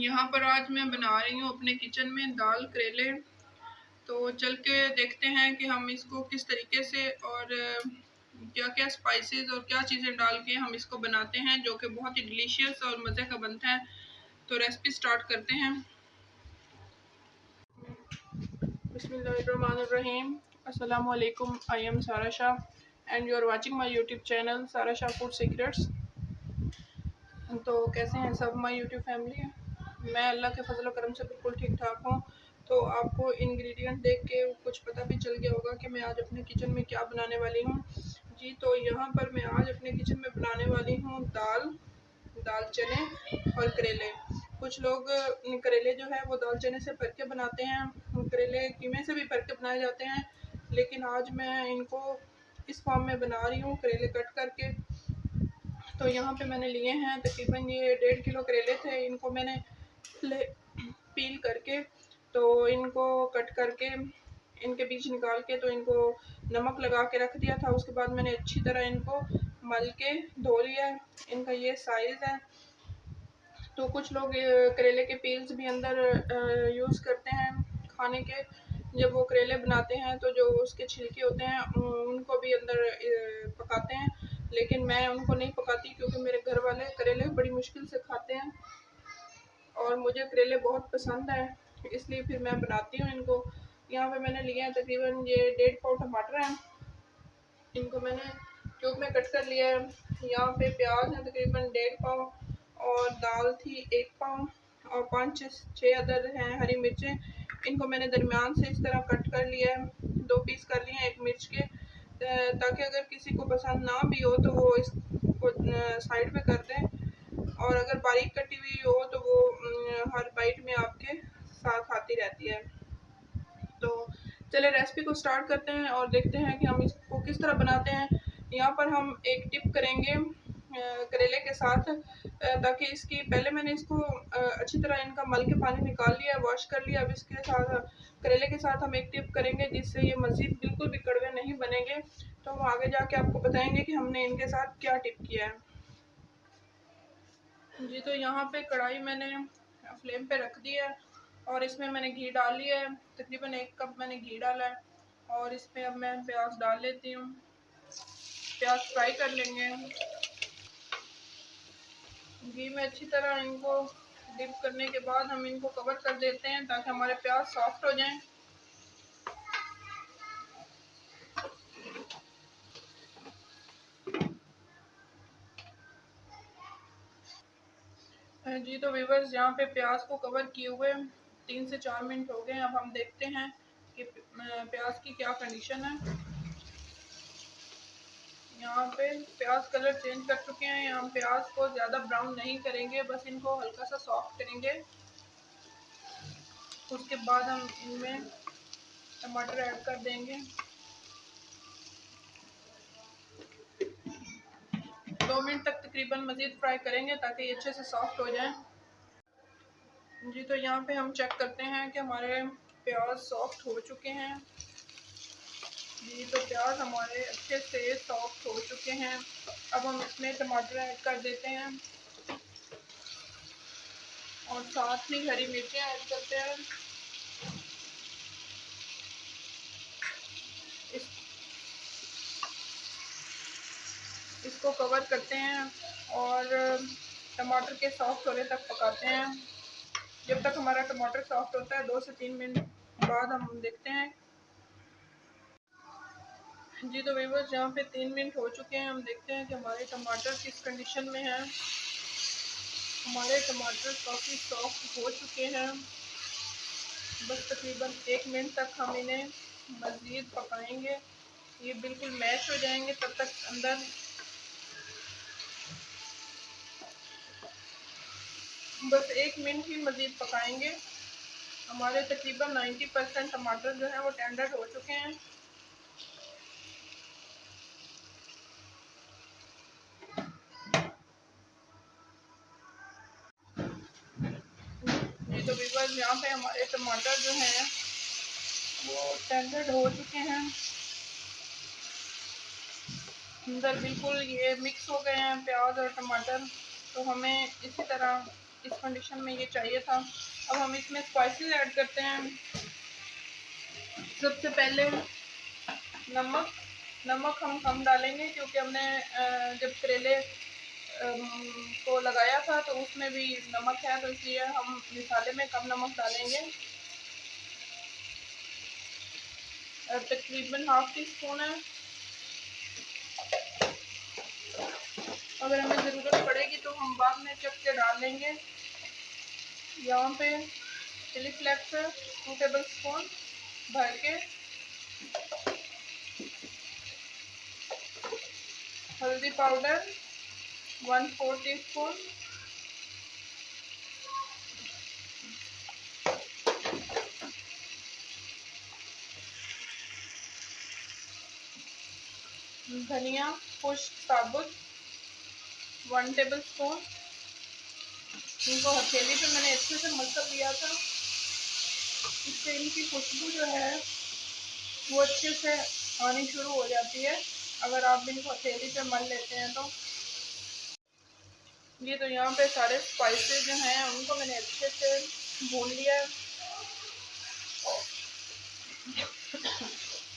यहाँ पर आज मैं बना रही हूँ अपने किचन में दाल करेले। तो चल के देखते हैं कि हम इसको किस तरीके से और क्या क्या स्पाइसेस और क्या चीज़ें डाल के हम इसको बनाते हैं, जो कि बहुत ही डिलीशियस और मज़े का बनता है। तो रेसिपी स्टार्ट करते हैं। बिस्मिल्लाहिर्रहमानिर्रहीम। अस्सलामु अलैकुम। I am Sara Shah and you are watching my YouTube channel Sara Shah food secrets. तो कैसे हैं सब माई यूट्यूब फैमिली? मैं अल्लाह के फजल करम से बिल्कुल ठीक ठाक हूँ। तो आपको इंग्रेडिएंट देख के कुछ पता भी चल गया होगा कि मैं आज अपने किचन में क्या बनाने वाली हूँ। जी, तो यहाँ पर मैं आज अपने किचन में बनाने वाली हूँ दाल चने और करेले। कुछ लोग करेले जो है वो दाल चने से भर के बनाते हैं, करेले कीमे से भी भर के बनाए जाते हैं, लेकिन आज मैं इनको इस फॉर्म में बना रही हूँ, करेले कट करके। तो यहाँ पे मैंने लिए हैं तकरीबन ये 1.5 किलो करेले थे। इनको मैंने पील करके, तो इनको कट करके इनके बीज निकाल के, तो इनको नमक लगा के रख दिया था। उसके बाद मैंने अच्छी तरह इनको मल के धो लिया है। इनका ये साइज़ है। तो कुछ लोग करेले के पील्स भी अंदर यूज़ करते हैं खाने के। जब वो करेले बनाते हैं तो जो उसके छिलके होते हैं उनको भी अंदर पकाते हैं, लेकिन मैं उनको नहीं पकाती क्योंकि मेरे घर वाले करेले बड़ी मुश्किल से खाते हैं और मुझे करेले बहुत पसंद है, इसलिए फिर मैं बनाती हूँ इनको। यहाँ पे मैंने लिए हैं तकरीबन ये 1.5 पाव टमाटर हैं। इनको मैंने क्यूब में कट कर लिया है। यहाँ पे प्याज है तकरीबन 1.5 पाव और दाल थी 1 पाव और 5-6 अदर हैं हरी मिर्चें। इनको मैंने दरमियान से इस तरह कट कर लिया है, 2 पीस कर लिए हैं 1 मिर्च के, ताकि अगर किसी को पसंद ना भी हो तो वो इसको साइड पे कर दें, और अगर बारीक कटी हुई हो तो वो हर बाइट में आपके साथ आती रहती है। तो चले रेसिपी को स्टार्ट करते हैं और देखते हैं कि हम इसको किस तरह बनाते हैं। यहाँ पर हम एक टिप करेंगे करेले के साथ, ताकि इसकी पहले मैंने इसको अच्छी तरह इनका मल के पानी निकाल लिया, वॉश कर लिया। अब इसके साथ करेले के साथ हम एक टिप करेंगे जिससे ये मज़ीद बिल्कुल भी कड़वे नहीं बनेंगे। तो हम आगे जाके आपको बताएंगे कि हमने इनके साथ क्या टिप किया है। जी, तो यहाँ पे कढ़ाई मैंने फ्लेम पे रख दिया है और इसमें मैंने घी डाल लिया है। तकरीबन 1 कप मैंने घी डाला है और इसमें अब मैं प्याज डाल लेती हूँ। प्याज फ्राई कर लेंगे। घी में अच्छी तरह इनको डिप करने के बाद हम इनको कवर कर देते हैं ताकि हमारे प्याज सॉफ्ट हो जाएं। जी, तो व्यूअर्स यहाँ पे प्याज को कवर किए हुए 3 से 4 मिनट हो गए। अब हम देखते हैं कि प्याज की क्या कंडीशन है। यहाँ पे प्याज कलर चेंज कर चुके हैं। हम प्याज को ज़्यादा ब्राउन नहीं करेंगे, बस इनको हल्का सा सॉफ्ट करेंगे। उसके बाद हम इनमें टमाटर ऐड कर देंगे। 2 मिनट तक तकरीबन मज़ीद फ्राई करेंगे ताकि ये अच्छे से सॉफ्ट हो जाए। जी, तो यहाँ पे हम चेक करते हैं कि हमारे प्याज सॉफ्ट हो चुके हैं। जी, तो प्याज हमारे अच्छे से सॉफ्ट हो चुके हैं। अब हम इसमें टमाटर ऐड कर देते हैं और साथ में हरी मिर्चें ऐड करते हैं। इसको कवर करते हैं और टमाटर के सॉफ्ट होने तक पकाते हैं। जब तक हमारा टमाटर सॉफ्ट होता है 2 से 3 मिनट बाद हम देखते हैं। जी, तो व्यूअर्स यहाँ पे 3 मिनट हो चुके हैं। हम देखते हैं कि हमारे टमाटर किस कंडीशन में हैं। हमारे टमाटर काफ़ी सॉफ्ट हो चुके हैं। बस तकरीबन 1 मिनट तक हम इन्हें मज़ीद पकाएंगे। ये बिल्कुल मैश हो जाएंगे तब तक अंदर। बस 1 मिनट ही मज़ीद पकाएंगे। हमारे तकरीबन 90% टमाटर जो है वो टेंडर हो चुके हैं। ये तो व्यूअर्स यहाँ पे हमारे टमाटर जो हैं वो टेंडर हो चुके हैं। अंदर बिल्कुल ये मिक्स हो गए हैं प्याज और टमाटर। तो हमें इसी तरह इस कंडीशन में ये चाहिए था। अब हम इसमें स्पाइसेस ऐड करते हैं। सबसे पहले नमक नमक हम कम डालेंगे क्योंकि हमने जब करेले को लगाया था तो उसमें भी नमक है, तो इसलिए हम मसाले में कम नमक डालेंगे। तकरीबन ½ टीस्पून है। अगर हमें ज़रूरत पड़ेगी तो हम बाद में चख के डाल लेंगे। यहाँ पे चिली फ्लेक्स 2 टेबल स्पून भर के, हल्दी पाउडर 1/4 टीस्पून, धनिया खुश्क साबुत 1 टेबल स्पून। इनको हथेली पे मैंने अच्छे से मल कर लिया था, इससे इनकी खुशबू जो है वो अच्छे से आनी शुरू हो जाती है अगर आप इनको हथेली पे मल लेते हैं तो। ये तो यहाँ पे सारे स्पाइसेस जो हैं उनको मैंने अच्छे से भून लिया है।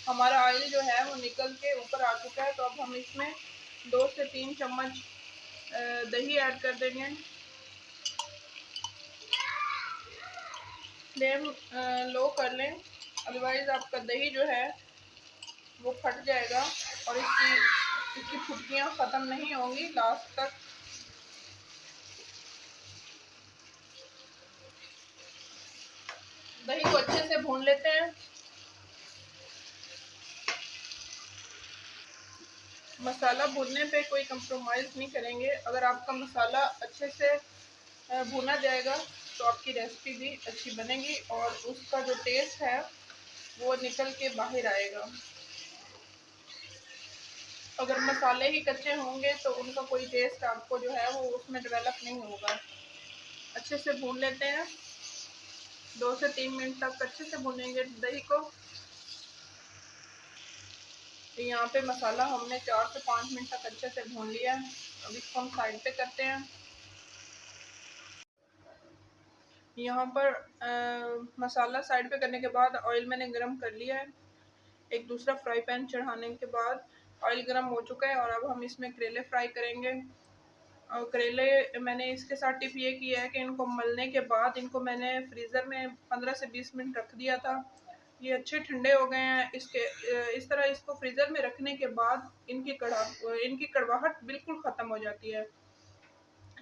हमारा ऑयल जो है वो निकल के ऊपर आ चुका है, तो अब हम इसमें 2 से 3 चम्मच दही ऐड कर देंगे। फ्लेम लो कर लें, अदरवाइज़ आपका दही जो है वो फट जाएगा और इसकी फुटकियाँ ख़त्म नहीं होंगी लास्ट तक। दही को अच्छे से भून लेते हैं। मसाला भूनने पे कोई कंप्रोमाइज़ नहीं करेंगे। अगर आपका मसाला अच्छे से भुना जाएगा तो आपकी रेसिपी भी अच्छी बनेगी और उसका जो टेस्ट है वो निकल के बाहर आएगा। अगर मसाले ही कच्चे होंगे तो उनका कोई टेस्ट आपको जो है वो उसमें डेवलप नहीं होगा। अच्छे से भून लेते हैं, 2 से 3 मिनट तक अच्छे से भूनेंगे दही को। तो यहाँ पे मसाला हमने 4 से 5 मिनट तक अच्छे से भून लिया है। अब इसको हम साइड पे करते हैं। यहाँ पर मसाला साइड पे करने के बाद ऑयल मैंने गरम कर लिया है। एक दूसरा फ्राई पैन चढ़ाने के बाद ऑयल गरम हो चुका है और अब हम इसमें करेले फ्राई करेंगे। और करेले मैंने इसके साथ टिप ये की है कि इनको मलने के बाद इनको मैंने फ्रीज़र में 15 से 20 मिनट रख दिया था। ये अच्छे ठंडे हो गए हैं। इस तरह इसको फ्रीज़र में रखने के बाद इनकी कड़वाहट बिल्कुल ख़त्म हो जाती है।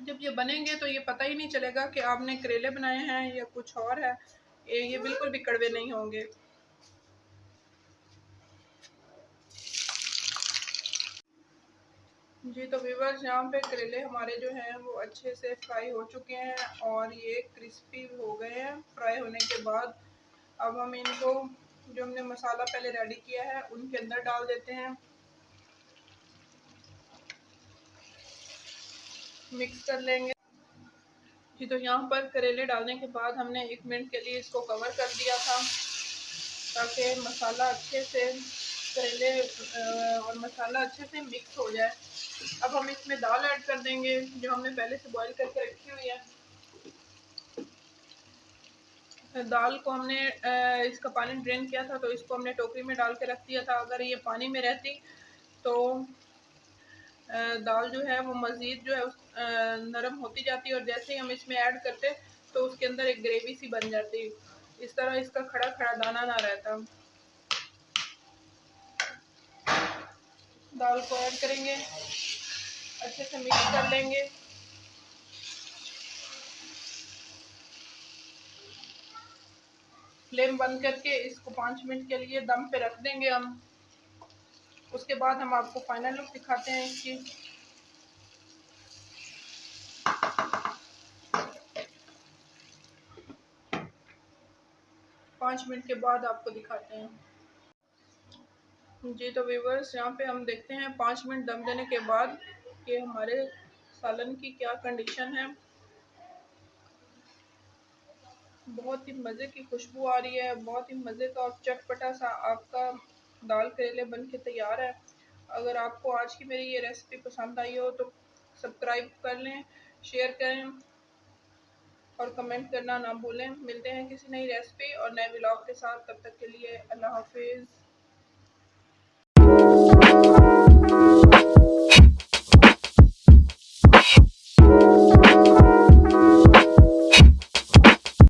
जब ये बनेंगे तो ये पता ही नहीं चलेगा कि आपने करेले बनाए हैं या कुछ और है। ये बिल्कुल भी कड़वे नहीं होंगे। जी तो व्यूअर्स, यहाँ पे करेले हमारे जो हैं वो अच्छे से फ्राई हो चुके हैं और ये क्रिस्पी हो गए हैं फ्राई होने के बाद। अब हम इनको जो हमने मसाला पहले रेडी किया है उनके अंदर डाल देते हैं, मिक्स कर लेंगे। जी तो यहाँ पर करेले डालने के बाद हमने 1 मिनट के लिए इसको कवर कर दिया था ताकि मसाला अच्छे से करेले और मसाला अच्छे से मिक्स हो जाए। अब हम इसमें दाल ऐड कर देंगे जो हमने पहले से बॉईल करके रखी हुई है। दाल को हमने इसका पानी ड्रेन किया था तो इसको हमने टोकरी में डाल के रख दिया था। अगर ये पानी में रहती तो दाल जो है वो मज़ीद जो है नरम होती जाती और जैसे ही हम इसमें ऐड करते तो उसके अंदर एक ग्रेवी सी बन जाती। इस तरह इसका खड़ा खड़ा दाना ना रहता। दाल को ऐड करेंगे, अच्छे से मिक्स कर लेंगे। फ्लेम बंद करके इसको 5 मिनट के लिए दम पे रख देंगे हम। उसके बाद हम आपको फाइनल लुक दिखाते हैं इसकी। 5 मिनट के बाद आपको दिखाते हैं। जी तो व्यूअर्स, यहाँ पे हम देखते हैं 5 मिनट दम देने के बाद कि हमारे सालन की क्या कंडीशन है। बहुत ही मज़े की खुशबू आ रही है, बहुत ही मज़े का और चटपटा सा आपका दाल करेले बन के तैयार है। अगर आपको आज की मेरी ये रेसिपी पसंद आई हो तो सब्सक्राइब कर लें, शेयर करें और कमेंट करना ना भूलें। मिलते हैं किसी नई रेसिपी और नए व्लॉग के साथ, तब तक के लिए अल्लाह हाफिज़।